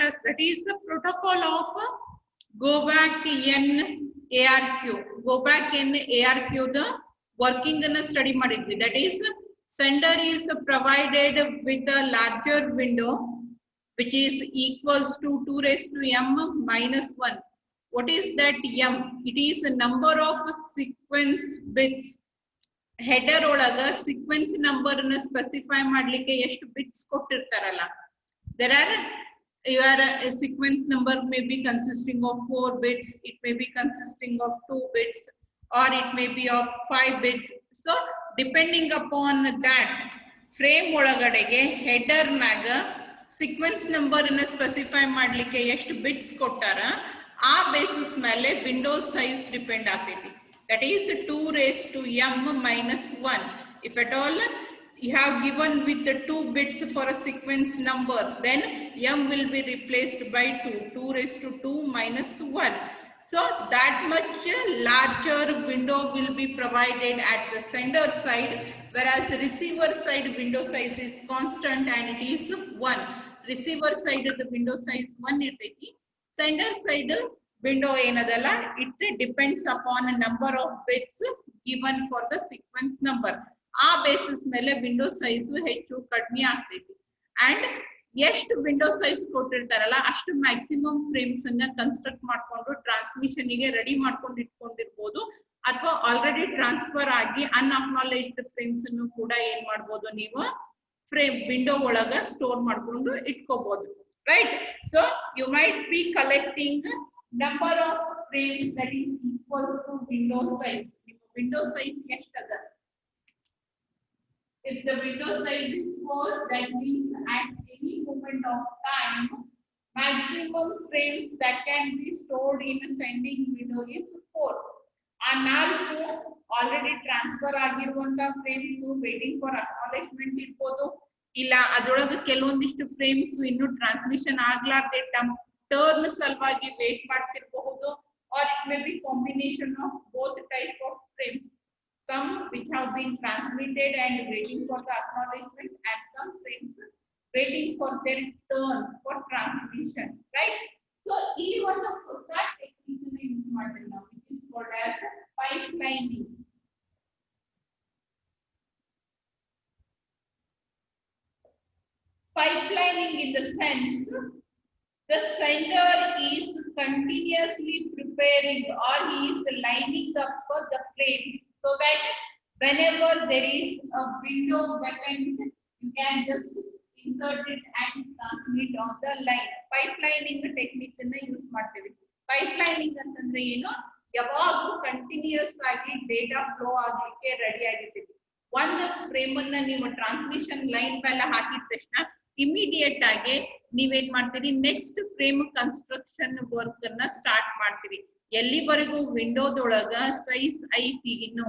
as that is the protocol of go back in ARQ. Go back in ARQ the working in a study ಮಾಡಿದ್ವಿ. That is sender is provided with a larger window which is equals to 2 raised to m minus 1. What is that m? It is a number of sequence bits. Header ಒಳಗ sequence number ಅನ್ನು specify ಮಾಡ್ಲಿಕ್ಕೆ ಎಷ್ಟು bits ಕೊಟ್ಟಿರ್ತಾರಲ್ಲ. There are your sequence number may be consisting of 4 bits, it may be consisting of 2 bits, or it may be of 5 bits. So depending upon that frame ಒಳಗಡೆಗೆ header ನಾಗ sequence number ಅನ್ನು specify ಮಾಡ್ಲಿಕ್ಕೆ ಎಷ್ಟು bits ಕೊಟ್ಟಾರ ಆ basis ಮೇಲೆ window size depend ಆಗ್ತೈತಿ. That is 2 raised to m minus 1. If at all you have given with the 2 bits for a sequence number, then m will be replaced by 2. 2 raised to 2 minus 1. So that much larger window will be provided at the sender side, whereas receiver side window size is constant and it is 1. Receiver side the window size 1 irtೈತಿ. Sender side window ಏನದಲ್ಲ, it depends upon a number of bits given for the sequence number. ಆ basis ಮೇಲೆ window size ಹೆಚ್ಚು ಕಡಿಮೆ ಆಗ್ತೈತಿ. And ಎಷ್ಟು window size ಕೊಟ್ಟಿರ್ತಾರಲ್ಲ ಅಷ್ಟು maximum frames ಅನ್ನ construct ಮಾಡ್ಕೊಂಡು ಟ್ರಾನ್ಸ್ಮಿಷನ್ ಗೆ ರೆಡಿ ಮಾಡ್ಕೊಂಡು ಇಟ್ಕೊಂಡಿರ್ಬೋದು, ಅಥವಾ ಆಲ್ರೆಡಿ ಟ್ರಾನ್ಸ್ಫರ್ ಆಗಿ ಅನ್ಅಕ್ನಾಲೆಜ್ಡ್ ಫ್ರೇಮ್ಸ್ ಅನ್ನು ಕೂಡ ಏನ್ ಮಾಡ್ಬೋದು ನೀವು ಫ್ರೇಮ್ ವಿಂಡೋ ಒಳಗ ಸ್ಟೋರ್ ಮಾಡ್ಕೊಂಡು ಇಟ್ಕೋಬಹುದು. Right. So you might be collecting number of frames that is equals to window size. Window size ಎಷ್ಟದ? If the window size is 4, that means at any moment of time maximum frames that can be stored in a sending window is 4. ಆ 4 already transfer ಆಗಿರುವಂತ frames waiting for acknowledgement ಇರಬಹುದು, ಇಲ್ಲ ಅದರೊಳಗೆ ಕೆಲವೊಂದಿಷ್ಟು frames ಇನ್ನು transmission ಆಗ್ಲಾರ್ದೆ turn ಸಲುವಾಗಿ wait ಮಾಡ್ತಿರಬಹುದು, or it may be combination of both type of frames, some which have been transmitted and waiting for the acknowledgement, and some frames waiting for their turn for transmission, right? So ಇಲ್ಲಿ ಒಂದು ಹೊಸ technique ಅನ್ನು use ಮಾಡ್ತೀವಿ ನಾವು, which is called as pipelining. Pipelining in the sense the sender is continuously preparing, or he is lining up for the frames, so that whenever there is a window vacant, you can just insert it and transmit on the line. Pipelining technique ಅನ್ನು use ಮಾಡ್ತೀವಿ. Pipelining ಅಂತಂದ್ರೆ ಏನು? ಯಾವಾಗಲೂ continuous ಆಗಿ data flow ಆಗಲಿಕ್ಕೆ ready ಆಗಿರ್ತೀವಿ. ಒಂದು frame ಅನ್ನ ನೀವು ಟ್ರಾನ್ಸ್ಮಿಷನ್ ಲೈನ್ ಮೇಲೆ ಹಾಕಿದ ತಕ್ಷಣ ಇಮಿಡಿಯೇಟ್ ಆಗಿ ನೀವೇನ್ ಮಾಡ್ತೀರಿ, ನೆಕ್ಸ್ಟ್ ಫ್ರೇಮ್ ಕನ್ಸ್ಟ್ರಕ್ಷನ್ ವರ್ಕ್ ಅನ್ನ ಸ್ಟಾರ್ಟ್ ಮಾಡ್ತೀರಿ. ಎಲ್ಲಿವರೆಗೂ ವಿಂಡೋದೊಳಗ ಸೈಜ್ ಐತಿ ಇನ್ನು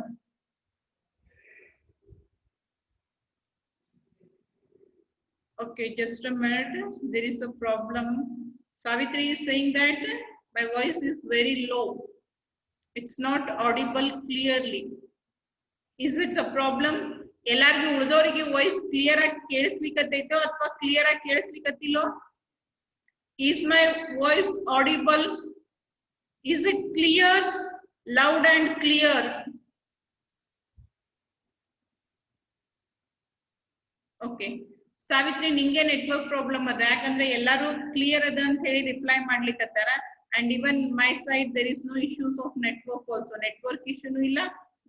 okay, just a minute, there is a problem. Savitri is saying that my voice is very low, it's not audible clearly. Is it a problem? ಎಲ್ಲಾರ್ಗೂ ಉಳಿದವರಿಗೆ voice clear ಆಗಿ ಕೇಳಿಸ್ಲಿಕ್ಕತ್ತೈತೋ ಅಥವಾ clear ಆಗಿ ಕೇಳಿಸ್ಲಿಕ್ಕತ್ತಿಲ್ಲೋ? Is my voice audible? Is it clear, loud and clear? Okay. Savitri, ನಿಂಗೆ network problem ಅದ, ಯಾಕಂದ್ರೆ ಎಲ್ಲಾರು clear ಅದ ಅಂತ ಹೇಳಿ ರಿಪ್ಲೈ ಮಾಡ್ಲಿಕ್ಕತ್ತಾರ. And even my side there is no issues of network also. Network ಇಶ್ಯೂನು ಇಲ್ಲ,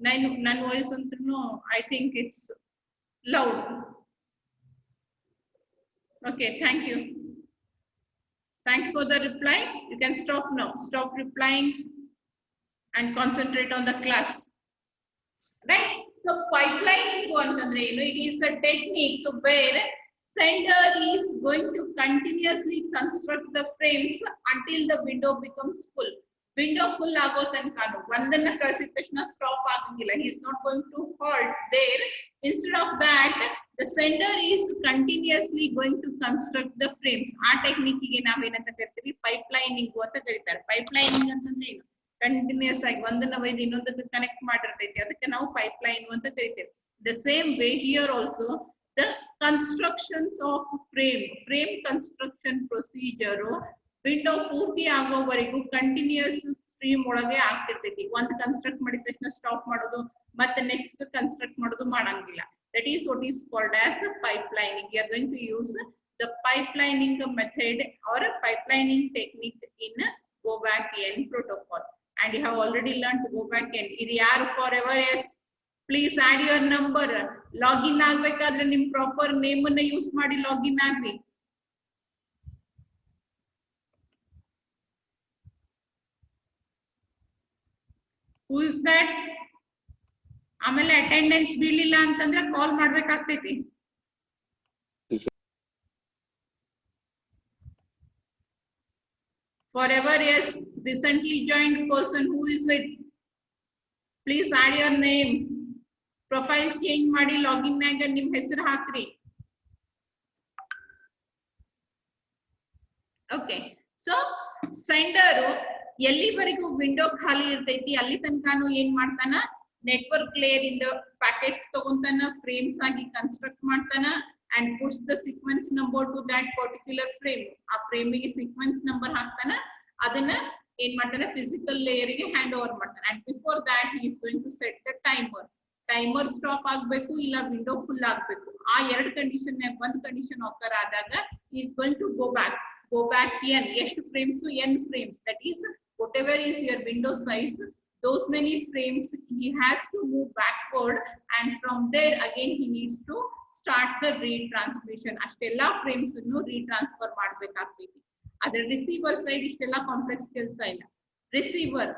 ನನ್ನ ವಾಯ್ಸ್ ಅಂತೂ I think it's loud. Okay, thank you. Thanks for the reply. You can stop now. Stop replying and concentrate on the class. Right? So pipelining ಅಂತಂದ್ರೆ ಏನು? It is a technique where sender is going to continuously construct the frames until the window becomes full. Window full ಆಗೋ ತನಕ ಒಂದನ್ನ ಕಳಿಸಿದ ತಕ್ಷಣ stop ಆಗಂಗಿಲ್ಲ. He is not going to halt there. Instead of that, the sender is continuously going to construct the frames. ಆ technique ಗೆ ನಾವೇನಂತ ಕರಿತೀವಿ? ಪೈಪ್ಲೈನಿಂಗ್ ಅಂತ ಕರೀತಾರೆ. ಪೈಪ್ಲೈನಿಂಗ್ ಅಂತಂದ್ರೆ ಏನು? ಕಂಟಿನ್ಯೂಸ್ ಆಗಿ ಒಂದನ್ನ ಒಯ್ದು ಇನ್ನೊಂದಕ್ಕೆ ಕನೆಕ್ಟ್ ಮಾಡಿರ್ತೈತಿ, ಅದಕ್ಕೆ ನಾವು ಪೈಪ್ಲೈನ್ ಅಂತ ಕರಿತೇವೆ. The same way here also The constructions of frame construction procedure window ಪೂರ್ತಿ ಆಗೋವರೆಗೂ ಕಂಟಿನ್ಯೂಸ್ ಸ್ಟ್ರೀಮ್ ಒಳಗೆ ಆಗ್ತಿರ್ತೈತಿ. ಒಂದು ಕನ್ಸ್ಟ್ರಕ್ಟ್ ಮಾಡಿದ ತಕ್ಷಣ ಸ್ಟಾಪ್ ಮಾಡೋದು ಮತ್ತೆ ನೆಕ್ಸ್ಟ್ ಕನ್ಸ್ಟ್ರಕ್ಟ್ ಮಾಡೋದು ಮಾಡಂಗಿಲ್ಲ. That is what is called as the pipelining. We are going to use the pipelining method or a pipelining technique in go back n protocol. And you have already learned go back n. ಇದು ಯಾರು forever yes. Please add your number. Login ಆಗ್ಬೇಕಾದ್ರೆ ನಿಮ್ proper name ಅನ್ನ use ಮಾಡಿ login agri. Who is that? ಆಮೇಲೆ attendance ಬೀಳಿಲ್ಲ ಅಂತಂದ್ರೆ ಕಾಲ್ ಮಾಡ್ಬೇಕಾಗ್ತೈತಿ. Forever yes, recently joined person, who is it? Please add your name. Profile change ಮಾಡಿ login ನಾಗ ನಿಮ್ ಹೆಸರು ಹಾಕ್ರಿ. ಓಕೆ, ಸೊ ಸೆಂಡರ್ ಎಲ್ಲಿವರೆಗೂ ವಿಂಡೋ ಖಾಲಿ ಇರ್ತೈತಿ ಅಲ್ಲಿ ತನಕನೂ ಏನ್ ಮಾಡ್ತಾನ, ನೆಟ್ವರ್ಕ್ ಲೇಯರ್ ಇಂದ ಪ್ಯಾಕೆಟ್ಸ್ ತಗೊಂತಾನ, ಫ್ರೇಮ್ಸ್ ಆಗಿ ಕನ್ಸ್ಟ್ರಕ್ಟ್ ಮಾಡ್ತಾನ and puts the sequence number to that particular frame. ಆ ಫ್ರೇಮಿಗೆ ಸೀಕ್ವೆನ್ಸ್ ನಂಬರ್ ಹಾಕ್ತಾನ, ಅದನ್ನ ಏನ್ ಮಾಡ್ತಾನೆ ಫಿಸಿಕಲ್ ಲೇಯರ್ ಗೆ ಹ್ಯಾಂಡ್ ಓವರ್ ಮಾಡ್ತಾನೆ. and before that he is going to set the timer. Timer stop ಆಗ್ಬೇಕು ಇಲ್ಲ ವಿಂಡೋ ಫುಲ್ ಆಗ್ಬೇಕು. ಆ ಎರಡು ಕಂಡೀಷನ್ ನಾಗ ಒಂದ್ ಕಂಡೀಷನ್ ಆಕರ್ ಆದಾಗ he is going to go back n. ಎಷ್ಟು frames? n frames. That is whatever is your window size, those many frames he has to move backward, and from there again he needs to start the retransmission. ಅಷ್ಟೆಲ್ಲಾ frames ಅನ್ನು ರೀಟ್ರಾನ್ಸ್ಫರ್ ಮಾಡ್ಬೇಕಾಗ್ತೈತಿ. ಅದ್ರ receiver side ಇಷ್ಟೆಲ್ಲಾ complex ಕೆಲಸ ಇಲ್ಲ. Receiver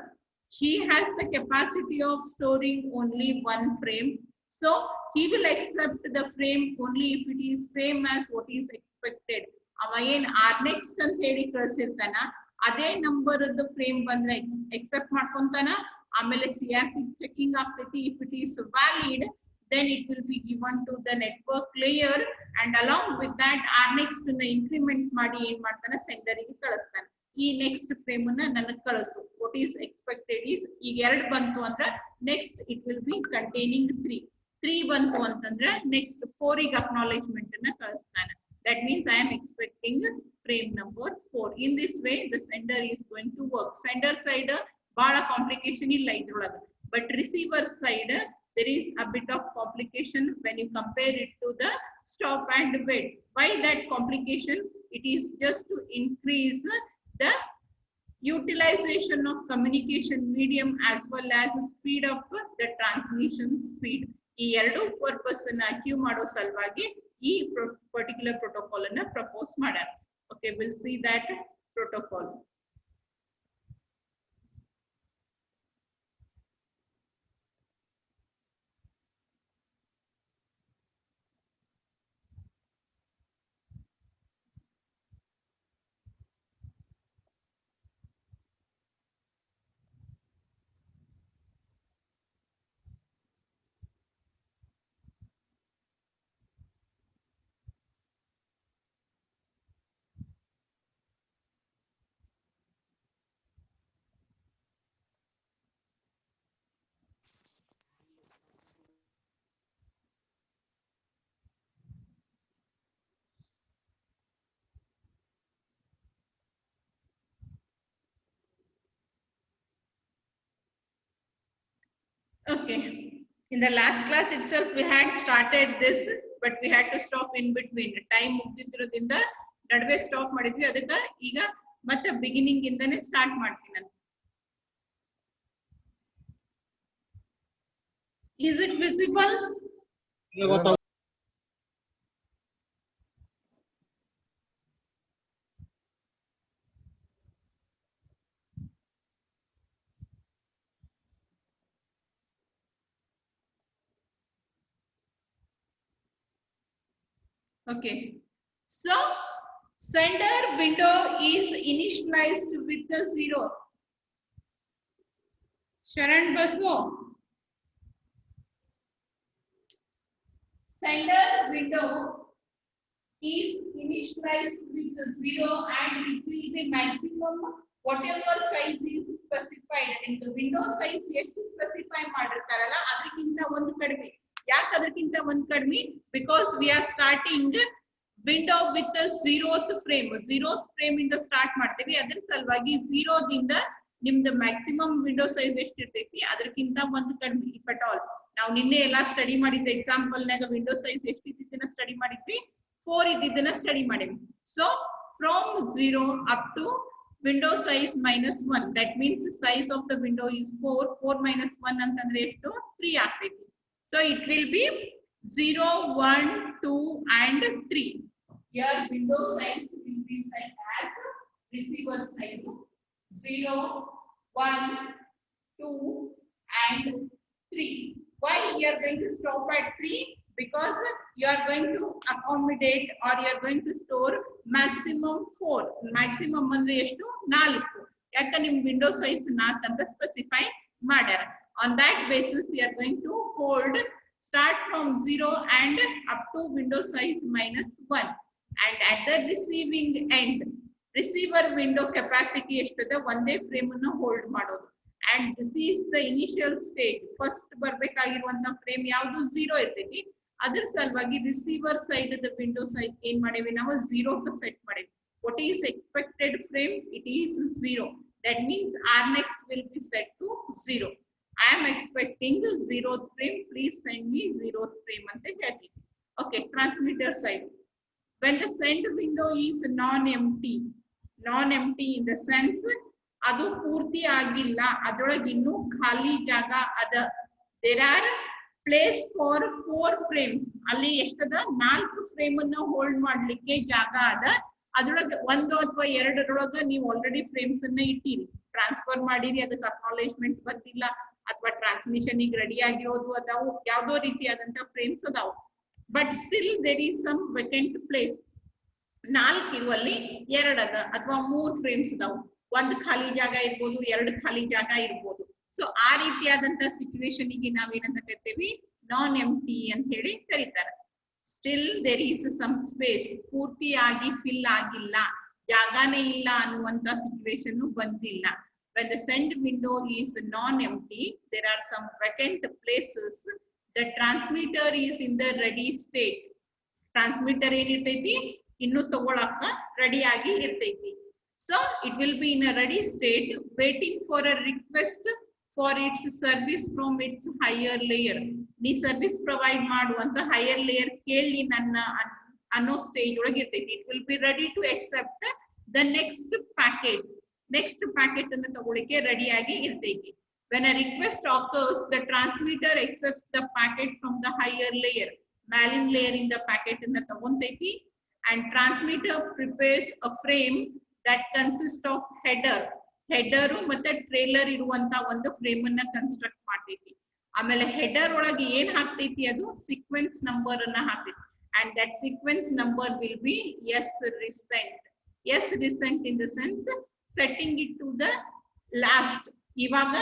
he has the capacity of storing only one frame, so he will accept the frame only if it is same as what is expected. ಅವ ಏನ್ next ಅಂತ ಹೇಳಿ ಕಳಿಸಿರ್ತಾನ ಅದೇ ನಂಬರ್ ಫ್ರೇಮ್ ಬಂದ್ರೆ accept ಮಾಡ್ಕೊಂತಾನ. ಆಮೇಲೆ CRC ಚೆಕಿಂಗ್ ಆಗ್ತೈತಿ. if it is valid, then it will be given to the network layer, and along with that next ನ increment ಮಾಡಿ ಏನ್ ಮಾಡ್ತಾನ ಸೆಂಡರ್ ಗೆ ಕಳಿಸ್ತಾನೆ. ಈ ನೆಕ್ಸ್ಟ್ ಫ್ರೇಮ್ ಅನ್ನ ನನಗೆ ಕಳಿಸು. what is expected is ಈಗ 2 ಬಂತು ಅಂದ್ರೆ next it will be containing 3 ಬಂತು ಅಂತಂದ್ರೆ next 4 ಗೆ acknowledgement ಅನ್ನ ಕಳಿಸ್ತಾನೆ. that means I am expecting frame number 4. in this way the sender is going to work. sender side ಬಹಳ ಕಾಂಪ್ಲಿಕೇಶನ್ ಇಲ್ಲ ಇದ್ರೊಳಗೆ, but receiver side there is a bit of complication when you compare it to the stop and wait. Why that complication? It is just to increase the utilization of communication medium as well as speed up the transmission speed. ಈ ಎರಡು purpose ಅನ್ನ achieve ಮಾಡೋ ಸಲುವಾಗಿ ಈ particular protocol ಅನ್ನ propose ಮಾಡ್ಯಾರ. Okay, will see that protocol. Okay, in the last class itself we had started this, but we had to stop in between. Time ಮುಗಿದಿರೋದ್ರಿಂದ ನಡುವೆ stop ಮಾಡಿದ್ವಿ. ಅದಕ್ಕೆ ಈಗ ಮತ್ತೆ ಬಿಗಿನಿಂಗ್ ಇಂದಾನೆ ಸ್ಟಾರ್ಟ್ ಮಾಡ್ತೀನಿ ನಾನು. Is it visible? Okay, so sender window is initialized with the 0. Sharan Basu. Sender window is initialized with the 0 and it will be maximum whatever size is specified. In the window size ಎಷ್ಟು specify ಮಾಡಿರ್ತಾರಲ್ಲ ಅದಕ್ಕಿಂತ ಒಂದು ಕಡಿಮೆ. ಯಾಕೆ ಅದಕ್ಕಿಂತ ಒಂದ್ ಕಡಿಮೆ? Because we are starting window with zeroth frame ಇಂದ ಸ್ಟಾರ್ಟ್ ಮಾಡ್ತೀವಿ. ಅದ್ರ ಸಲುವಾಗಿ ಝೀರೋದಿಂದ ನಿಮ್ದು ಮ್ಯಾಕ್ಸಿಮಮ್ ವಿಂಡೋ ಸೈಜ್ ಎಷ್ಟು ಇರ್ತೈತಿ ಅದಕ್ಕಿಂತ ಒಂದು ಕಡಿಮೆ ಇಫ್ ಅಟ್ ಆಲ್. ನಾವು ನಿನ್ನೆ ಎಲ್ಲಾ ಸ್ಟಡಿ ಮಾಡಿದ್ದ ಎಕ್ಸಾಂಪಲ್ ನಾಗ ವಿಂಡೋ ಸೈಜ್ ಎಷ್ಟು ಇದ್ದಿದ್ದನ್ನ ಸ್ಟಡಿ ಮಾಡಿದ್ವಿ, 4 ಇದ್ದಿದ್ದನ್ನ ಸ್ಟಡಿ ಮಾಡಿದ್ವಿ. So from 0 up to window size -1, that means the size of the window is 4 minus 1 ಅಂತಂದ್ರೆ ಎಷ್ಟು? 3 ಆಗ್ತೈತಿ. So it will be 0, 1, 2 and 3. Here window size will be set as receiver side 0, 1, 2 and 3. Why we are going to stop at 3? Because you are going to accommodate or you are going to store maximum 4. Maximum ಅಂದ್ರೆ ಎಷ್ಟು? 4. ಯಾಕೆ ನಿಮ್ window size 4 ಅಂತ specify ಮಾಡ್ಯಾರ. On that basis we are going to hold start from 0 and up to window size -1. And at the receiving end, receiver window capacity ಎಷ್ಟದ? ಒಂದೇ frame ಅನ್ನು hold ಮಾಡೋದು. And this is the initial stage. First ಬರ್ಬೇಕಾಗಿರುವಂತ frame ಯಾವುದು? 0 ಇರ್ತೈತಿ. ಅದರ ಸಲುವಾಗಿ receiver side ದ window size ಏನ್ ಮಾಡೇವಿ ನಾವು? 0 ಸೆಟ್ ಮಾಡೇವಿ. What is expected frame? It is 0. That means our next will be set to 0. I am expecting 0th frame. Please send me 0th frame ante ಹೇಳ್ತೀನಿ. Okay, transmitter side. When the send window is non-empty in the sense ಅದು ಪೂರ್ತಿ ಆಗಿಲ್ಲ, ಅದರೊಳಗೆ ಇನ್ನೂ ಖಾಲಿ ಜಾಗ ಅದ. There are place for 4 frames. ಅಲ್ಲಿ ಎಷ್ಟದ? 4 ಫ್ರೇಮ್ ಅನ್ನು ಹೋಲ್ಡ್ ಮಾಡ್ಲಿಕ್ಕೆ ಜಾಗ ಅದ. ಅದ್ರೊಳಗೆ 1 ಅಥವಾ 2 ನೀವು ಆಲ್ರೆಡಿ ಫ್ರೇಮ್ಸ್ ಅನ್ನ ಇಟ್ಟಿರಿ, ಟ್ರಾನ್ಸ್ಫರ್ ಮಾಡಿರಿ, ಅದಕ್ಕೆ ಅಕ್ನಾಲೇಜ್ಮೆಂಟ್ ಬಂದಿಲ್ಲ ಅಥವಾ ಟ್ರಾನ್ಸ್ಮಿಷನ್ ಈಗ ರೆಡಿ ಆಗಿರೋದು ಅದಾವು, ಯಾವ್ದೋ ರೀತಿಯಾದಂತ ಫ್ರೇಮ್ಸ್ ಅದಾವು. But still there is some vacant place. 4 ಇರುವಲ್ಲಿ 2 ಅದ ಅಥವಾ 3 ಫ್ರೇಮ್ಸ್ ಅದಾವು. 1 ಖಾಲಿ ಜಾಗ ಇರ್ಬೋದು, 2 ಖಾಲಿ ಜಾಗ ಇರ್ಬೋದು. ಸೊ ಆ ರೀತಿಯಾದಂತ ಸಿಚುವೇಶನ್ ಗೆ ನಾವೇನಂತ ಕರಿತೀವಿ? ನಾನ್ ಎಂಟಿ ಅಂತ ಹೇಳಿ ಕರೀತಾರೆ. Still there is some space, ಪೂರ್ತಿಯಾಗಿ ಫಿಲ್ ಆಗಿಲ್ಲ, ಜಾಗನೇ ಇಲ್ಲ ಅನ್ನುವಂತ ಸಿಚುವೇಶನ್ ಬಂದಿಲ್ಲ. When the send window is non-empty, there are some vacant places. The transmitter is in the ready state. Transmitter ಏನಿರ್ತೈತಿ? ಇನ್ನು ತಗೊಳಕ ರೆಡಿ ಆಗಿ ಇರ್ತೈತಿ. So it will be in a ready state waiting for a request for its service from its higher layer. ನೀ service provide ಮಾಡುವಂತ higher layer ಕೇಳಿ ನನ್ನ ಅನ್ನೋ stage ಒಳಗೆ ಇರ್ತೈತಿ. It will be ready to accept the next packet ಅನ್ನು ತಗೊಳಿಕ್ಕೆ ready ಆಗಿ ಇರ್ತೈತಿ. When a request occurs, the transmitter accepts the packet from the higher layer. ಮ್ಯಾಲಿನ ಲೇಯರ್ ಇಂದ ಪ್ಯಾಕೆಟ್ ಅನ್ನ ತಗೊಂತೈತಿ. And transmitter prepares a frame that consists of header ಮತ್ತೆ trailer ಇರುವಂತ ಒಂದು ಫ್ರೇಮ್ ಅನ್ನ ಕನ್ಸ್ಟ್ರಕ್ಟ್ ಮಾಡ್ತೈತಿ. ಆಮೇಲೆ ಹೆಡರ್ ಒಳಗೆ ಏನ್ ಹಾಕ್ತೈತಿ? ಅದು ಸೀಕ್ವೆನ್ಸ್ ನಂಬರ್ ಅನ್ನ ಹಾಕ್ತೈತಿ. And that sequence number will be S recent in the sense setting it to the last. ಇವಾಗ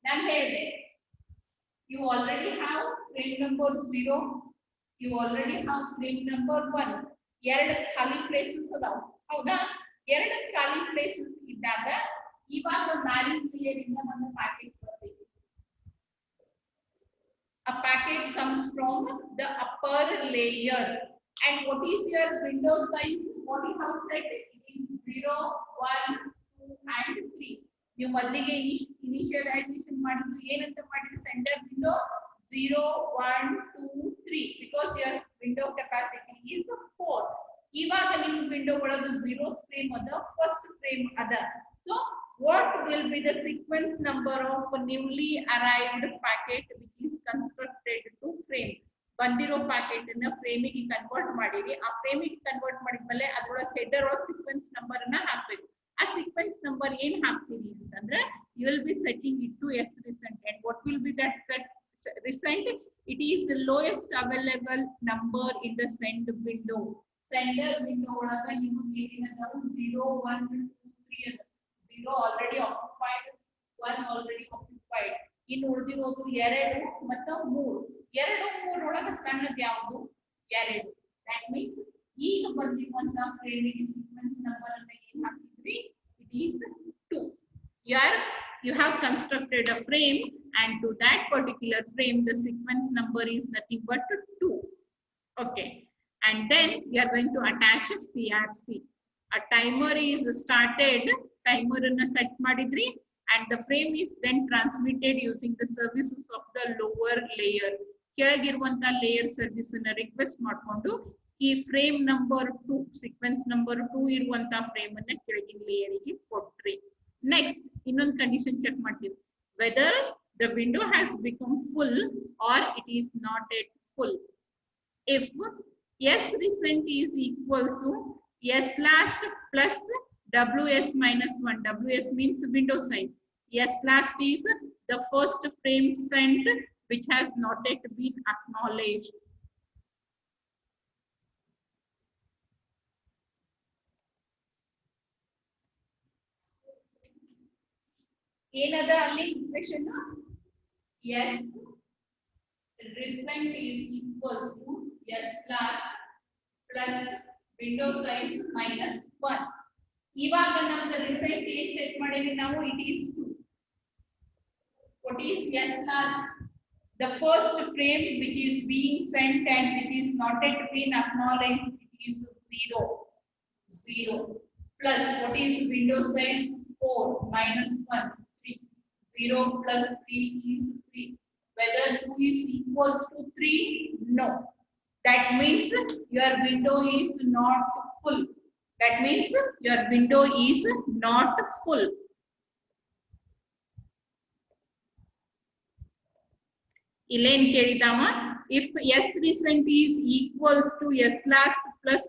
ನಾನು ಹೇಳಿದೆ, you already have frame number 0, you already have frame number 1. 2 ಖಾಲಿ ಪ್ಲೇಸಸ್ ಅದಾವ, ಹೌದಾ? 2 ಖಾಲಿ ಪ್ಲೇಸಸ್ ಇದ್ದಾಗ ಇವಾಗ ಮ್ಯಾಲಿನ ಲೇಯರ್ ಇಂದ ಒಂದು ಪ್ಯಾಕೆಟ್ ಬರ್ತೈತಿ. A packet comes from the upper layer. And what is your window size? What you have set? It is 0, 1, 2 and 3. You ಮೊದಲಿಗೆ initialization ಮಾಡಿದ್ರು ಏನಂತ ಮಾಡಿದ್ರು? Centre window 0, 1, 2, 3 because your window capacity is 4. ಇವಾಗ ನಿಮ್ಮ window ಒಳಗೆ 0th frame ಅದ, first frame ಅದ. So what will be the sequence number of newly arrived packet which is constructed to frame? ಬಂದಿರೋ ಪ್ಯಾಕೆಟ್ ಅನ್ನ ಫ್ರೇಮಿಗೆ ಕನ್ವರ್ಟ್ ಮಾಡಿರಿ. ಆ ಫ್ರೇಮಿಗೆ ಕನ್ವರ್ಟ್ ಮಾಡಿದ್ಮೇಲೆ ಅದ್ರೊಳಗೆ ಹೆಡರ್ ಒಳಗೆ ಸೀಕ್ವೆನ್ಸ್ ನಂಬರ್ ಅನ್ನ ಹಾಕ್ಬೇಕು. ಆ ಸೀಕ್ವೆನ್ಸ್ ನಂಬರ್ ಏನ್ ಹಾಕ್ತೀರಿ ಅಂತಂದ್ರೆ you will be setting it to S recent. And what will be that set recent? It is the lowest available number in the send window. Sender window ಒಳಗ ನೀವು ಏನಿದಾವು 0, 1, 2, 3 ಅದ. 0 already occupied, 1 already occupied. ಇನ್ನು ಉಳಿದಿರೋದು 2 ಮತ್ತು 3. 2, 3 ಒಳಗ ಸಣ್ಣದು ಯಾವುದು? 2. That means ಈಗ ಬಂದಿರುವಂತ ಫ್ರೇಮಿಗೆ ಸೀಕ್ವೆನ್ಸ್ ನಂಬರ್ ಅನ್ನ ಏನ್ ಹಾಕಿದ್ರಿ? It is 2. You have constructed a frame and to that particular frame the sequence number is nothing but 2. Okay, and then we are going to attach a CRC. A timer is started, timer ಅನ್ನು set ಮಾಡಿದ್ರಿ, and the frame is then transmitted using the services of the lower layer. ಕೆಳಗಿರುವಂತ layer service ಅನ್ನ request ಮಾಡಿಕೊಂಡು ಈ frame number 2 sequence number 2 ಇರುವಂತ frame ಅನ್ನ ಕೆಳಗಿನ layer ಗೆ ಕೊಟ್ರಿ. ನೆಕ್ಸ್ಟ್ ಇನ್ನೊಂದು ಕಂಡೀಷನ್ ಚೆಕ್ ಮಾಡ್ತೀವಿ, weather the window has become full or it is not yet full. If S recent is equals to S last plus WS minus 1, WS means window size, S last is the first frame sent which has not yet been acknowledged. ಏನದ ಅಲ್ಲಿ equation? S recent is equals to S last plus window size minus 1. ಇವಾಗ ನಮಗೆ recent ಏನ್ set ಮಾಡಿದ್ವಿ ನಾವು, it is 2. What is S last? The first frame which is being sent and it is not yet been acknowledged, it is 0 plus what is window size 4 minus 1 3. 0 plus 3 is 3. Whether 2 is equals to 3? No. That means your window is not full. That means your window is not full. Elaine Keridama, if S recent is equals to S last plus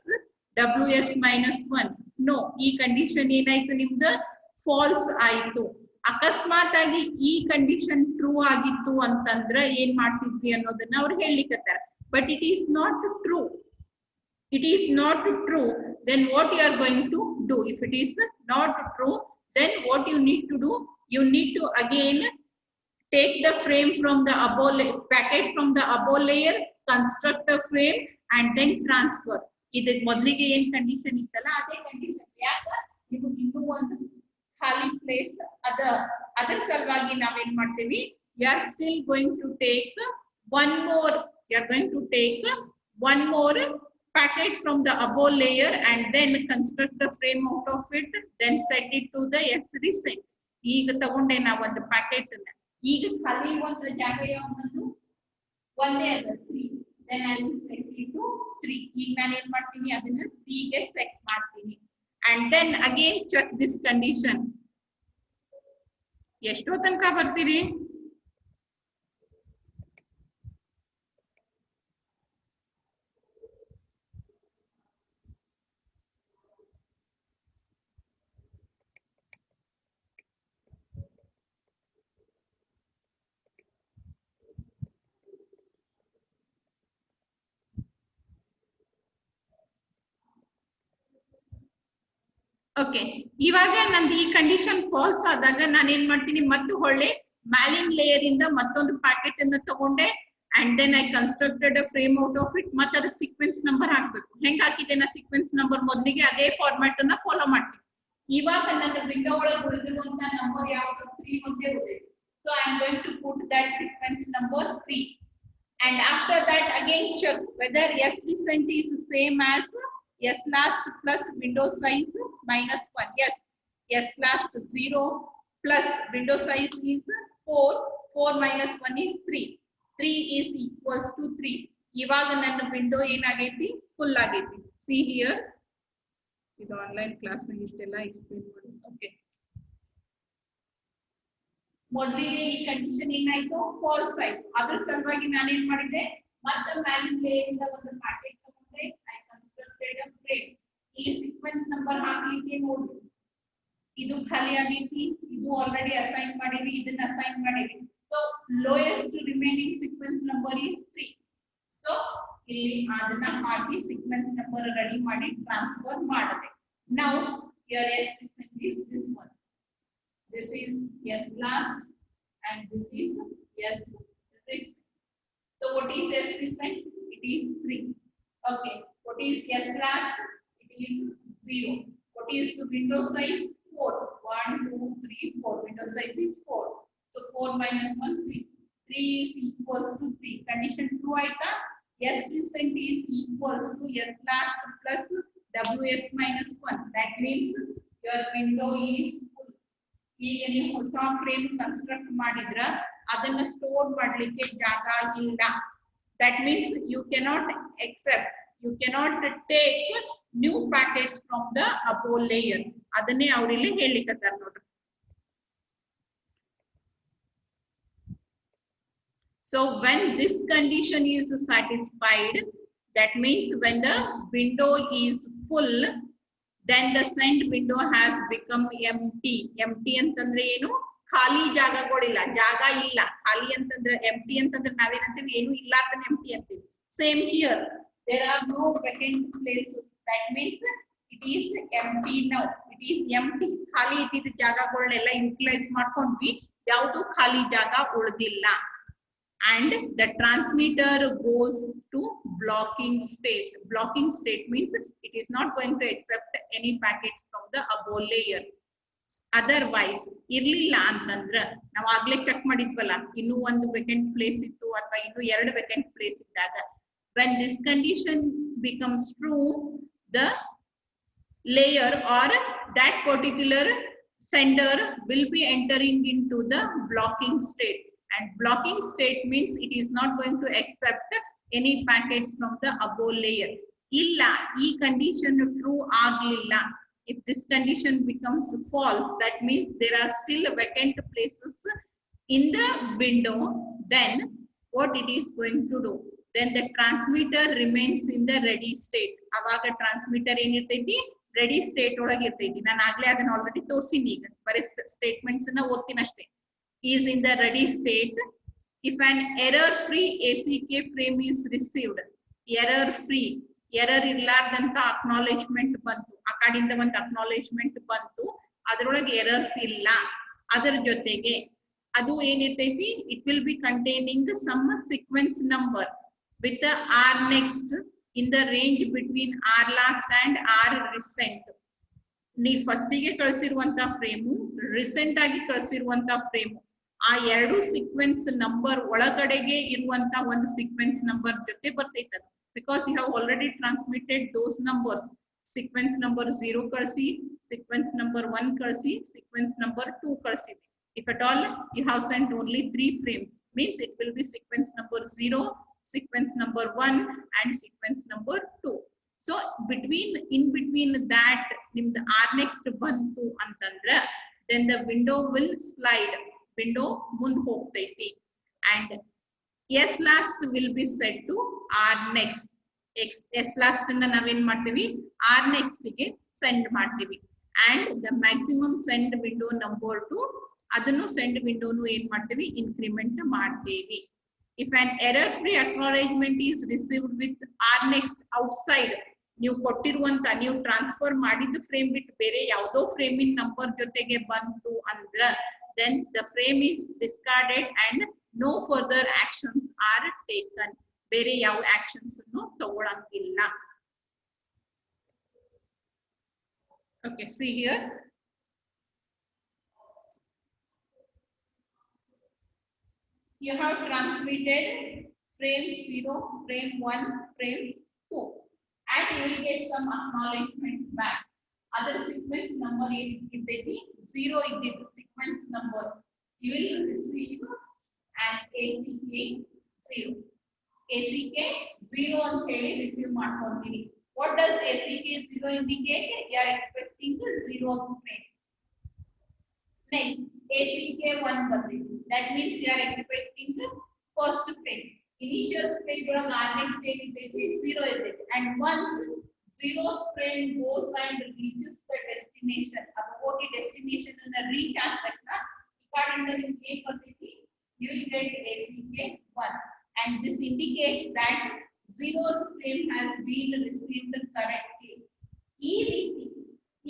WS minus 1. No, ಈ condition ಏನಾಯ್ತು ನಿಮ್ದು falls ಆಯ್ತು. ಅಕಸ್ಮಾತ್ ಆಗಿ ಈ condition true ಆಗಿತ್ತು ಅಂತಂದ್ರೆ ಏನ್ ಮಾಡ್ತಿದ್ವಿ ಅನ್ನೋದನ್ನ ಅವ್ರು ಹೇಳಿಕತ್ತಾರ. But it is not true. It is not true. Then what you are going to do? If it is not true, then what you need to do? You need to again take the frame from the above packet from the above layer, construct a frame, and then transfer. ಇದಕ್ಕೆ ಮೊದಲಿಗೆ ಏನ್ condition ಇತ್ತಲ್ಲ ಅದೇ condition. ಯಾಕೆ ನಿಮಗೆ ಇನ್ನೂ ಒಂದು ಖಾಲಿ ಪ್ಲೇಸ್ ಅದರ ಸಲುವಾಗಿ ನಾವೇನ್ ಮಾಡ್ತೀವಿ, you are still going to take one more. You are going to take one more packet from the above layer and then construct a frame out of it. Then set it to the S recent. ಈಗ ತಗೊಂಡೆ ನಾ ಒಂದು packet ಅನ್ನ, ಈಗ ಖಾಲಿ ಒಂದು ಜಾಗ ಯಾವುದು ಒಂದೇ ಅದ 3. then I will set it to 3. ಈಗ ನಾನು ಏನ್ ಮಾಡ್ತೀನಿ ಅದನ್ನ 3 ಗೆ ಸೆಟ್ ಮಾಡ್ತೀನಿ. and then again check this condition. ಎಷ್ಟೋ ತನಕ ಬರ್ತೀರಿ? ಓಕೆ, ಇವಾಗ ನಂದು ಈ ಕಂಡೀಷನ್ ಫಾಲ್ಸ್ ಆದಾಗ ನಾನು ಏನ್ ಮಾಡ್ತೀನಿ, ಮತ್ತೆ ಹೊಳ್ಳೆ ಮ್ಯಾಲಿನ್ ಲೇಯರ್ ಇಂದ ಮತ್ತೊಂದು ಪ್ಯಾಕೆಟ್ ಅನ್ನು ತಗೊಂಡೆ and then I constructed a frame out of it. ಮತ್ತೆ ಅದಕ್ಕೆ ಸೀಕ್ವೆನ್ಸ್ ನಂಬರ್ ಹಾಕ್ಬೇಕು. ಹೆಂಗ್ ಹಾಕಿದೆ ನಾ ಸೀಕ್ವೆನ್ಸ್ ನಂಬರ್ ಮೊದಲಿಗೆ ಅದೇ ಫಾರ್ಮ್ಯಾಟ್ ಅನ್ನ ಫಾಲೋ ಮಾಡ್ತೀನಿ. ಇವಾಗ ನನ್ನ ವಿಂಡೋ ಒಳಗೆ ಉಳಿದಿರುವಂತ ನಂಬರ್ ಯಾವುದು? 3 ಒಂದೇ ಉಳಿದಿದೆ. So I am going to put that sequence number 3 and after that again check whether S recent is same as S last plus window size minus 1. Yes, S last 0 plus window size is 4. 4 minus 1 is 3. 3 is equals to 3. ಇವಾಗ ನನ್ನ window ಏನಾಗೈತಿ? Full ಆಗೈತಿ. See here. ಇದು online class ನಲ್ಲಿ ಇಷ್ಟೆಲ್ಲ explain ಮಾಡಿ. Okay, ಮೊದಲಿಗೆ ಈ ಕಂಡೀಷನ್ ಏನಾಯ್ತು? ಫಾಲ್ಸ್ ಆಯ್ತು. ಅದ್ರ ಸಲುವಾಗಿ ನಾನು ಏನ್ ಮಾಡಿದೆ, ಮತ್ತೆ ಮ್ಯಾಲಿನ್ ಲೇಯರ್ ಇಂದ ಒಂದು ಪ್ಯಾಕೆಟ್ ತಗೊಂಡೆ, ಐ ಕನ್ಸ್ಟ್ರಕ್ಟೆಡ್ ಅ ಫ್ರೇಮ್. ಈ ಸೀಕ್ವೆನ್ಸ್ ನಂಬರ್ ಹಾಕ್ಲಿಕ್ಕೆ ನೋಡಿ, ಇದು ಖಾಲಿ ಆಗೈತಿ, ಇದು ಆಲ್ರೆಡಿ ಅಸೈನ್ ಮಾಡಿವಿ, ಇದನ್ನ ಅಸೈನ್ ಮಾಡಿವಿ. So lowest remaining sequence number is 3. So ಇಲ್ಲಿ ಅದನ್ನ ಹಾಕಿ ಸೀಕ್ವೆನ್ಸ್ ನಂಬರ್ ರೆಡಿ ಮಾಡಿ ಟ್ರಾನ್ಸ್ಫರ್ ಮಾಡಿದೆ. Now your S recent is this one. This is S last and this is S recent. So what is S recent? It is 3. Okay. What is S last? It is 0. What is the window size? 4. 1, 2, 3, 4. Window size is 4. So 4 minus 1 3. 3 is equals to 3. Condition true aita. S recent is equals to S last plus WS minus 1. That means your window is full. ಈಗ ನೀವು ಹೊಸ frame construct ಮಾಡಿದ್ರ ಅದನ್ನ store ಮಾಡ್ಲಿಕ್ಕೆ ಜಾಗ ಇಲ್ಲ. That means you cannot accept, you cannot take new packets from the above layer. ಅದನ್ನೇ ಅವರಿಲ್ಲಿ ಹೇಳಿಕತ್ತಾರ ನೋಡ್ರಿ. So when this condition is satisfied, that means when the window is full, then the send window has become empty. Empty ಅಂತಂದ್ರೆ ಏನು? ಖಾಲಿ ಜಾಗಗಳಿಲ್ಲ, ಜಾಗ ಇಲ್ಲ. ಖಾಲಿ ಅಂತಂದ್ರೆ empty ಅಂತಂದ್ರೆ ನಾವೇನಂತೀವಿ? ಏನು ಇಲ್ಲಾರ್ದನೆ empty ಅಂತೀವಿ. Same here, there are no vacant places. That means it is empty now. It is empty. ಖಾಲಿ ಇದ್ದಿದ್ದ ಜಾಗಗಳನ್ನೆಲ್ಲ ಯುಟಿಲೈಸ್ ಮಾಡ್ಕೊಂಡ್ವಿ, ಯಾವುದು ಖಾಲಿ ಜಾಗ ಉಳಿದಿಲ್ಲ. And the transmitter goes to blocking state. Blocking state means it is not going to accept any packets from the above layer. Otherwise, irlilla antandra ನಾವು ಆಗ್ಲೇ check ಮಾಡಿದ್ವಲ್ಲ, ಇನ್ನೂ ಒಂದು vacant place ಇತ್ತು ಅಥವಾ ಇನ್ನೂ ಎರಡು vacant place ಇದ್ದಾಗ, when this condition becomes true, the layer or that particular sender will be entering into the blocking state. And blocking state means it is not going to accept any packets from the above layer. Illa, ee condition true aglilla. If this condition becomes false, that means there are still vacant places in the window. Then what it is going to do? Then the transmitter remains in the ready state. Avaga transmitter enirtaiti ready state olaga irtaiti. Nan agle adan already torsini ಈಗ ಬರೆ statements na ಓದ್ತೀನಿ ಅಷ್ಟೇ. Is in the ready state. If an error-free ACK frame is received, error-free, error irlardanta acknowledgement bantu, akadinda ಒಂದು acknowledgement bantu, ಅದರೊಳಗೆ errors ಇಲ್ಲ, ಅದರ ಜೊತೆಗೆ ಅದು ಏನಿರ್ತೈತಿ, it will be containing some sequence number with the R next in the range between R last and R recent. ನೀ ಫಸ್ಟಿಗೆ ಕಳಿಸಿರುವಂತ frame, recent ಆಗಿ ಕಳಿಸಿರುವಂತ frame, ಆ ಎರಡು ಸೀಕ್ವೆನ್ಸ್ ನಂಬರ್ ಒಳಗಡೆಗೆ ಇರುವಂತ ಒಂದು ಸೀಕ್ವೆನ್ಸ್ ನಂಬರ್ ಜೊತೆ ಬರ್ತೈತೆ. Because you have already transmitted those numbers. Sequence number 0 ಕಳಿಸಿ, ಸೀಕ್ವೆನ್ಸ್ ನಂಬರ್ 1 ಕಳಿಸಿ, ಸೀಕ್ವೆನ್ಸ್ ನಂಬರ್ 2 ಕಳಿಸಿದೆ. If at all you have sent only 3 frames, means it will be sequence number 0, sequence number 1 and sequence number 2. So in between that nimda R next bantu antandra, then the window will slide. Window ಮುಂದೆ ಹೋಗ್ತೈತಿ and S last will be set to R next. S last ಅನ್ನ ನಾವೇನ್ ಮಾಡ್ತೀವಿ, R next ಗೆ send ಮಾಡ್ತೀವಿ. And the maximum send window number 2, ಅದನ್ನು send window ನು ಏನ್ ಮಾಡ್ತೀವಿ, increment ಮಾಡ್ತೀವಿ. If an error free acknowledgement is received with R next outside, ನೀವು ಕೊಟ್ಟಿರುವಂತ, ನೀವು ಟ್ರಾನ್ಸ್ಫರ್ ಮಾಡಿದ ಫ್ರೇಮ್ ಬಿಟ್ಟು ಬೇರೆ ಯಾವುದೋ ಫ್ರೇಮಿನ ನಂಬರ್ ಜೊತೆಗೆ ಬಂತು ಅಂದ್ರ, then the frame is discarded and no further actions are taken. ಬೇರೆ ಯಾವ actions ಅನ್ನು ತಗೊಳಂಗಿಲ್ಲ. Okay, see here. You have transmitted frame 0, frame 1, frame 2, and you will get some acknowledgement back. Other sequence number is 0 is sequence number. You will receive an ACK 0. ACK 0 and receive ಮಾಡ್ಕೊಂತೀನಿ. What does ACK 0 indicate? You are expecting 0th frame. Next, ACK 1 ಬಂದಿದೆ. That means you are expecting the first frame. Initial stage ಒಳಗ R next ಏನಿದೆ 0 ಇದೆ. And once 0th frame goes and reaches the destination, about the destination and reach aspect, you will get ACK 1, and this indicates that 0th frame has been received correctly.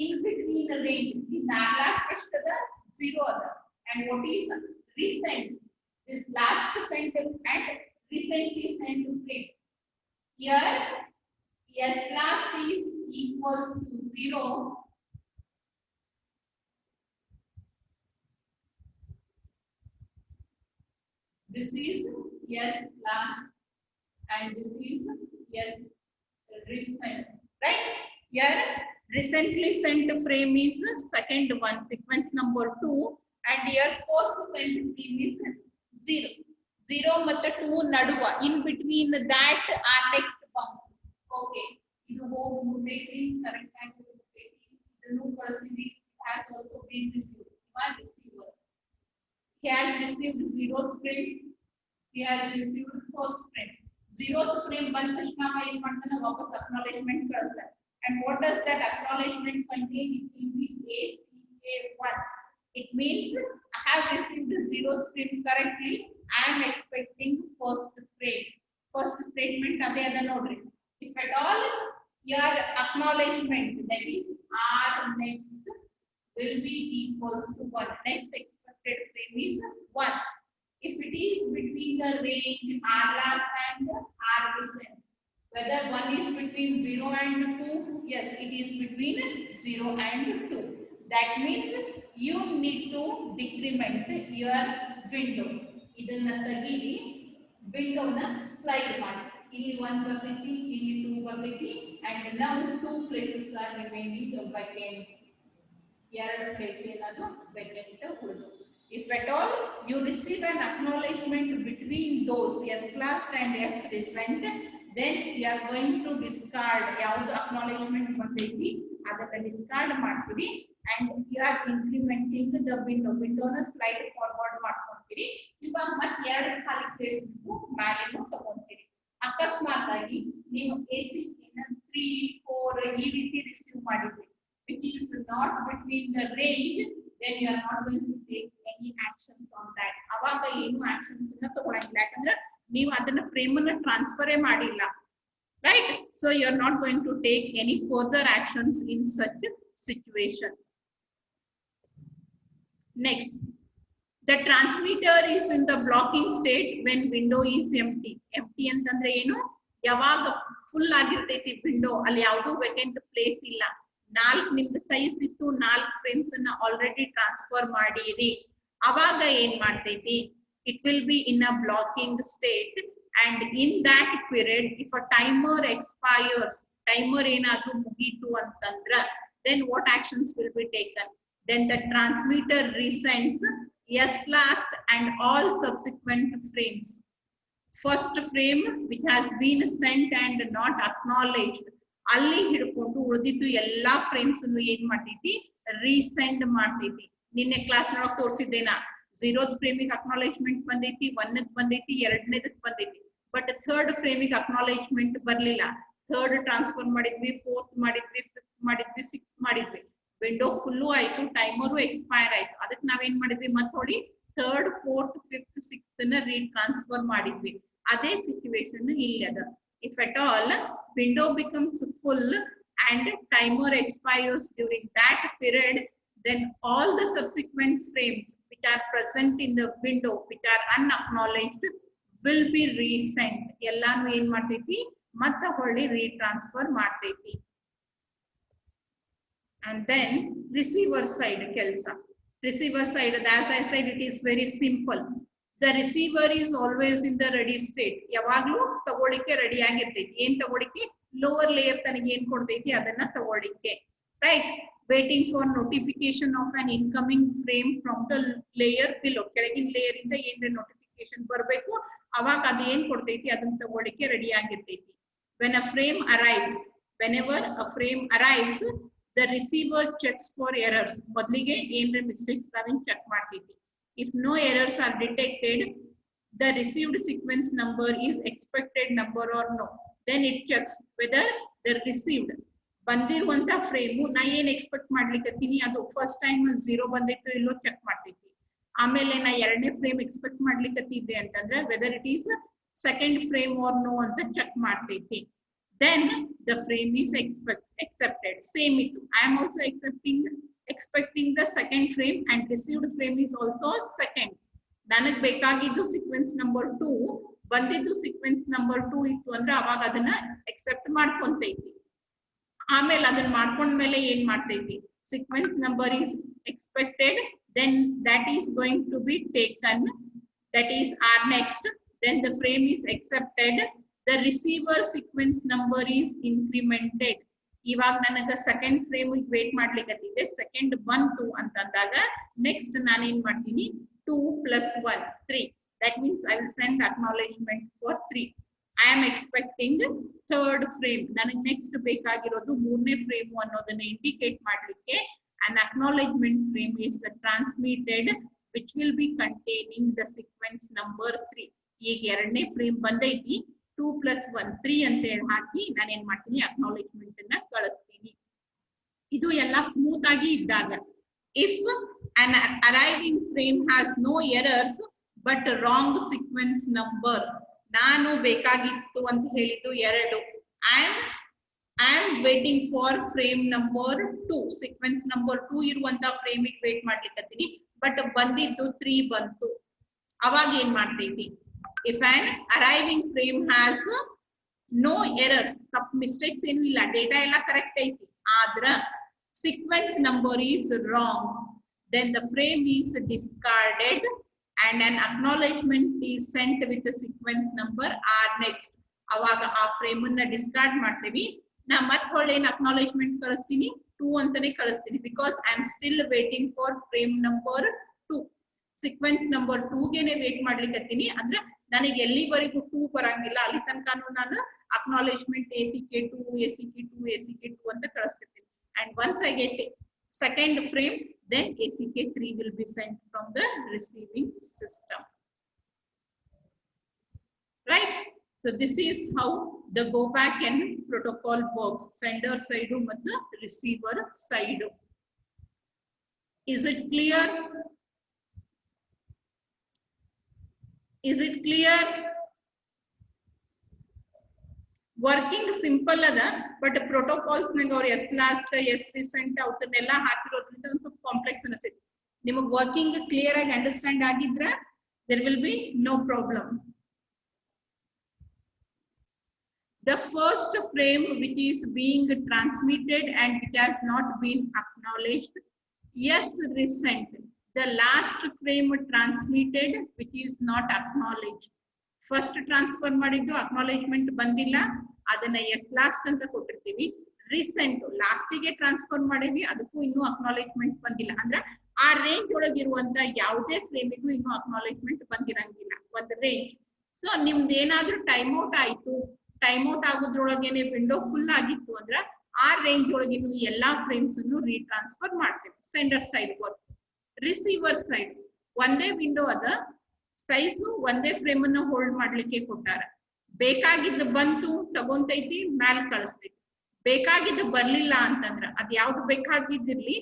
In between the range, the last is 0 and what is recent? This last sent and recently sent frame. Here S last is equals to 0. This is yes last and this is yes recent, right? Here recently sent frame is the second one, sequence number 2, and here first sent frame is 0. 0 ಮತ್ತು 2 ನಡುವ in between that our next one. Okay, ಇದು ಹೋಗಬೇಕು correct ಆಗಿ ಹೋಗಬೇಕು, ಇದನ್ನು ಕಳಿಸಿದ್ವಿ, has also been received by receiver. He has received 0th frame, he has received first frame. 0th frame ಬಂದ ತಕ್ಷಣ ಏನು ಮಾಡ್ತಾನೆ, ವಾಪಸ್ acknowledgement ಕಳಿಸ್ತಾನೆ. And what does that acknowledgement contain? It will be ACA1. It means I have received the 0th frame correctly. I am expecting first frame. First statement ade ada nodri. If at all your acknowledgement, that is R next, will be equals to 1. Next expected frame is 1. If it is between the range R last and R recent, whether 1 is between 0 and 2, yes, it is between 0 and 2. That means you need to decrement your window. ಇದನ್ನ ತೆಗೀರಿ, ವಿಂಡೋನ slide ಮಾಡಿ. ಇಲ್ಲಿ 1 ಬರ್ತೈತಿ, ಇಲ್ಲಿ 2 ಬರ್ತೈತಿ, and now 2 places are remaining vacant. 2 place ಏನದು vacant ಉಳಿದು. If at all you receive an acknowledgement between those yes last and yes recent, then you are going to discard ಯಾವುದು acknowledgement ಬಂದೈತಿ ಅದನ್ನ discard ಮಾಡ್ತೀರಿ, and you are incrementing the window ನ slide forward ಮಾಡ್ಕೊಂತೀರಿ. ಇವಾಗ ಮತ್ತೆ 2 ಖಾಲಿ place ಬಿಟ್ಟು ಮ್ಯಾಲಿನೂ ತಗೊಂತೀರಿ. ಅಕಸ್ಮಾತ್ ಆಗಿ ನೀವು AC 3 4 ಈ ರೀತಿ ರಿಸೀವ್ ಮಾಡಿದ್ರಿ, which is not between the range, then you are not going to take any actions on that. ಅವಾಗ ಏನು actions ಅನ್ನ ತಗೊಳ್ಳಂಗಿಲ್ಲ, ಯಾಕಂದ್ರೆ ನೀವು ಅದನ್ನ ಫ್ರೇಮ್ ಅನ್ನು ಟ್ರಾನ್ಸ್ಫರ್ ಮಾಡಿಲ್ಲ, right? So you are not going to take any further actions in such situation. Next, the transmitter is in the blocking state when window is empty. Empty ಅಂತಂದ್ರೆ ಏನು, ಯಾವಾಗ ಫುಲ್ ಆಗಿರ್ತೈತಿ ವಿಂಡೋ, ಅಲ್ಲಿ ಯಾವುದು vacant place ಇಲ್ಲ, 4 ನಿಮ್ದು size ಇತ್ತು, 4 frames ಅನ್ನ ಆಲ್ರೆಡಿ ಟ್ರಾನ್ಸ್ಫರ್ ಮಾಡಿರಿ, ಅವಾಗ ಏನ್ ಮಾಡ್ತೈತಿ, it will be in a blocking state, and in that period if a timer expires, timer ಏನಾದ್ರೂ ಮುಗೀತು ಅಂತಂದ್ರ, then what actions will be taken? Then the transmitter resends yes last and all subsequent frames. First frame which has been sent and not acknowledged, ಅಲ್ಲಿ ಹಿಡ್ಕೊಂಡು ಉಳಿದಿದ್ದು ಎಲ್ಲಾ frames ಅನ್ನು ಏನ್ ಮಾಡ್ತೈತಿ, ರೀಸೆಂಡ್ ಮಾಡ್ತೈತಿ. ನಿನ್ನೆ ಕ್ಲಾಸ್ ನೊಳಗೆ ತೋರಿಸಿದ್ದೇನಾ, 0th ಫ್ರೇಮಿಗೆ ಅಕ್ನಾಲೆಜ್ಮೆಂಟ್ ಬಂದೈತಿ, 1th ಬಂದೈತಿ, 2ನೇದಕ್ಕೆ ಬಂದೈತಿ, ಬಟ್ 3rd ಫ್ರೇಮಿಗೆ ಅಕ್ನಾಲೆಜ್ಮೆಂಟ್ ಬರ್ಲಿಲ್ಲ. 3rd ಟ್ರಾನ್ಸ್ಫರ್ ಮಾಡಿದ್ವಿ, 4th ಮಾಡಿದ್ವಿ, 5th ಮಾಡಿದ್ವಿ, 6th ಮಾಡಿದ್ವಿ, ವಿಂಡೋ ಫುಲ್ಲು ಆಯ್ತು, ಟೈಮರು ಎಕ್ಸ್ಪೈರ್ ಆಯ್ತು. ಅದಕ್ಕೆ ನಾವೇನ್ ಮಾಡಿದ್ವಿ, ಮತ್ತೆ ಹೊಡಿ 3rd 4th 5th 6th ನ ರೀಟ್ರಾನ್ಸ್ಫರ್ ಮಾಡಿದ್ವಿ. ಅದೇ ಸಿಚುವೇಶನ್ ಇಲ್ಲಿ ಅದ. If at all window becomes full and timer expires during that period, then all the subsequent frames which are present in the window which are unacknowledged will be resent. ಎಲ್ಲಾನು ಏನ್ ಮಾಡ್ತೈತಿ, ಮತ್ತೆ ಹೊಳ್ಳಿ retransfer ಮಾಡ್ತೈತಿ. And then receiver side ಕೆಲಸ. Receiver side, as I said, it is very simple. The receiver is always in the ready state. ಯಾವಾಗಲೂ ತಗೊಳ್ಳಿಕ್ಕೆ ready ಆಗಿರ್ತೈತಿ. ಏನ್ ತಗೊಳ್ಳಿಕ್ಕೆ, ಲೋವರ್ ಲೇಯರ್ ತನಗೆ ಏನ್ ಕೊಡ್ತೈತಿ ಅದನ್ನ ತಗೊಳ್ಳಿಕ್ಕೆ, right? Waiting for notification of an incoming frame from the layer below. ಕೆಳಗಿನ ಲೇಯರ್ ಇಂದ ಏನ್ರೆ ನೋಟಿಫಿಕೇಶನ್ ಬರಬೇಕು, ಅವಾಗ ಅದು ಏನ್ ಕೊಡ್ತೈತಿ ಅದನ್ನ ತಗೊಳ್ಳಿಕ್ಕೆ ರೆಡಿ ಆಗಿರ್ತೈತಿ. When a frame arrives, whenever a frame arrives, the receiver checks for errors. ಮೊದಲಿಗೆ ಏನ್ರೆ ಮಿಸ್ಟೇಕ್ಸ್ ತಾವೇನ್ ಚೆಕ್ ಮಾಡ್ತೈತಿ. If no errors are detected, the received sequence number is expected number or no. Then it checks whether the received ಬಂದಿರುವಂತ frame ನಾ ಏನ್ expect ಮಾಡ್ಲಿಕ್ಕತ್ತೀನಿ ಅದು first time 0 ಬಂದಿತ್ತು ಇಲ್ಲೋ check ಮಾಡ್ತೈತಿ. ಆಮೇಲೆ ನಾ 2ನೇ ಫ್ರೇಮ್ ಎಕ್ಸ್ಪೆಕ್ಟ್ ಮಾಡ್ಲಿಕ್ಕತ್ತಿದ್ದೆ ಅಂತಂದ್ರೆ whether it is second frame or no ಅಂತ ಚೆಕ್ ಮಾಡ್ತೈತಿ. Then the frame is accepted. Same it. I am also expecting the second frame, and received frame is also second. ನನಗೆ ಬೇಕಾಗಿದ್ದು ಸೀಕ್ವೆನ್ಸ್ ನಂಬರ್ 2, ಬಂದಿದ್ದು sequence number 2 ಇತ್ತು ಅಂದ್ರೆ ಅವಾಗ ಅದನ್ನ accept ಮಾಡ್ಕೊಂತೈತಿ. ಆಮೇಲೆ ಅದನ್ನ ಮಾಡ್ಕೊಂಡ್ಮೇಲೆ ಏನ್ ಮಾಡ್ತೈತಿ, sequence number is expected, then that is going to be taken that is R next, then the frame is accepted, the receiver sequence number is incremented. ಇವಾಗ ನನಗೆ ಸೆಕೆಂಡ್ ಫ್ರೇಮ್ ವೇಟ್ ಮಾಡ್ಲಿಕ್ಕೆ ಸೆಕೆಂಡ್ ಬಂತು ಅಂತಂದಾಗ ನೆಕ್ಸ್ಟ್ ನಾನು ಏನ್ ಮಾಡ್ತೀನಿ 2 + 1 3. that means I will send acknowledgement for 3. I am expecting third frame. ನನಗೆ next ಬೇಕಾಗಿರೋದು ಮೂರನೇ ಫ್ರೇಮ್ ಅನ್ನೋದನ್ನ ಇಂಡಿಕೇಟ್ ಮಾಡ್ಲಿಕ್ಕೆ an acknowledgement frame is transmitted which will be containing the sequence number 3. ಈಗ ಎರಡನೇ ಫ್ರೇಮ್ ಬಂದೈತಿ 2 + 1 3 ಅಂತ ಹೇಳಿ ಹಾಕಿ ನಾನು ಏನ್ ಮಾಡ್ತೀನಿ ಅಕ್ನಾಲೆಜ್ಮೆಂಟ್ ಅನ್ನ ಕಳಿಸ್ತೀನಿ. ಇದು ಎಲ್ಲ ಸ್ಮೂತ್ ಆಗಿ ಇದ್ದಾಗ if an arriving frame has no errors but wrong sequence number, ನಾನು ಬೇಕಾಗಿತ್ತು ಅಂತ ಹೇಳಿದ್ದು 2, I am waiting for frame number 2, sequence number 2 ಇರುವಂತ ಫ್ರೇಮ್ ಗೆ ವೇಟ್ ಮಾಡ್ಲಿಕ್ಕತ್ತೀನಿ, ಬಟ್ ಬಂದಿದ್ದು 3 ಬಂತು. ಅವಾಗ ಏನ್ ಮಾಡ್ತೈತಿ, if an arriving frame has no errors, mistakes ಏನು ಇಲ್ಲ, ಡೇಟಾ ಎಲ್ಲ ಕರೆಕ್ಟ್ ಐತಿ, ಆದ್ರ sequence number is wrong, then the frame is discarded and an acknowledgement is sent with the sequence number R next. ಅವಾಗ ಆ ಫ್ರೇಮ್ ಅನ್ನ discard ಮಾಡ್ತೀವಿ. ನಾ ಮತ್ತೆ ಹೊಳ್ಳಿ ಅಕ್ನಾಲೆಜ್ಮೆಂಟ್ ಕಳಿಸ್ತೀನಿ 2 ಅಂತಾನೆ ಕಳಿಸ್ತೀನಿ, because I am still waiting for frame number 2. Sequence number 2 ಗೆನೆ ವೇಟ್ ಮಾಡ್ಲಿಕ್ಕತ್ತೀನಿ. ಅಂದ್ರೆ ನನಗೆ ಎಲ್ಲಿವರೆಗೂ 2 ಬರಂಗಿಲ್ಲ ಅಲ್ಲಿ ತನಕನೂ ನಾನು ಅಕ್ನಾಲೆಜ್ಮೆಂಟ್ ACK2 ACK2 ACK2 ಅಂತ ಕಳಿಸ್ತಿರ್ತೀನಿ. and once I get second frame, then ACK3 will be sent from the receiving system. Right? So this is how the go back and protocol works, sender side ಮತ್ತು receiver side. Is it clear? Is it clear? Working simple ಅದ, but protocols ನಾಗ ಅವ್ರು S last S recent ಅವನ್ನೆಲ್ಲ ಹಾಕಿರೋದ್ರಿಂದ ಒಂದು ಸ್ವಲ್ಪ complex ಅನಿಸ್ತೈತಿ. ನಿಮಗೆ ವರ್ಕಿಂಗ್ ಕ್ಲಿಯರ್ ಆಗಿ ಅಂಡರ್ಸ್ಟ್ಯಾಂಡ್ ಆಗಿದ್ರೆ there will be no problem. The first frame which is being transmitted and it has not been acknowledged, yes recent. The last frame transmitted which is not acknowledged. First transfer ಮಾಡಿದ್ದು acknowledgement ಬಂದಿಲ್ಲ, ಅದನ್ನ S last ಅಂತ ಕೊಟ್ಟಿರ್ತೀವಿ. Recent ಲಾಸ್ಟಿಗೆ transfer ಮಾಡೀವಿ, ಅದಕ್ಕೂ ಇನ್ನೂ acknowledgement ಬಂದಿಲ್ಲ. ಅಂದ್ರೆ ಆ ರೇಂಜ್ ಒಳಗಿರುವಂತ ಯಾವುದೇ ಫ್ರೇಮಿಗೂ ಇನ್ನೂ ಅಕ್ನಾಲೆಜ್ಮೆಂಟ್ ಬಂದಿರಂಗಿಲ್ಲ, ಒಂದು ರೇಂಜ್. ಸೊ ನಿಮ್ದು ಏನಾದ್ರೂ ಟೈಮ್ ಔಟ್ ಆಯ್ತು, ಟೈಮ್ ಔಟ್ ಆಗೋದ್ರೊಳಗೇನೆ ವಿಂಡೋ ಫುಲ್ ಆಗಿತ್ತು ಅಂದ್ರೆ ಆ ರೇಂಜ್ ಒಳಗಿನ ಎಲ್ಲಾ ಫ್ರೇಮ್ಸ್ ಅನ್ನು ರೀಟ್ರಾನ್ಸ್ಫರ್ ಮಾಡ್ತೇವೆ. Sender side work. Receiver side ಒಂದೇ ವಿಂಡೋ ಅದ, ಸೈಜು ಒಂದೇ ಫ್ರೇಮ್ ಅನ್ನು ಹೋಲ್ಡ್ ಮಾಡ್ಲಿಕ್ಕೆ ಕೊಟ್ಟಾರ. ಬೇಕಾಗಿದ್ದು ಬಂತು ತಗೊಂತೈತಿ, ಮ್ಯಾಲ್ ಕಳಿಸ್ತೈತಿ. ಬೇಕಾಗಿದ್ದು ಬರ್ಲಿಲ್ಲ ಅಂತಂದ್ರ ಅದ್ ಯಾವ್ದು ಬೇಕಾಗಿದ್ದಿರ್ಲಿ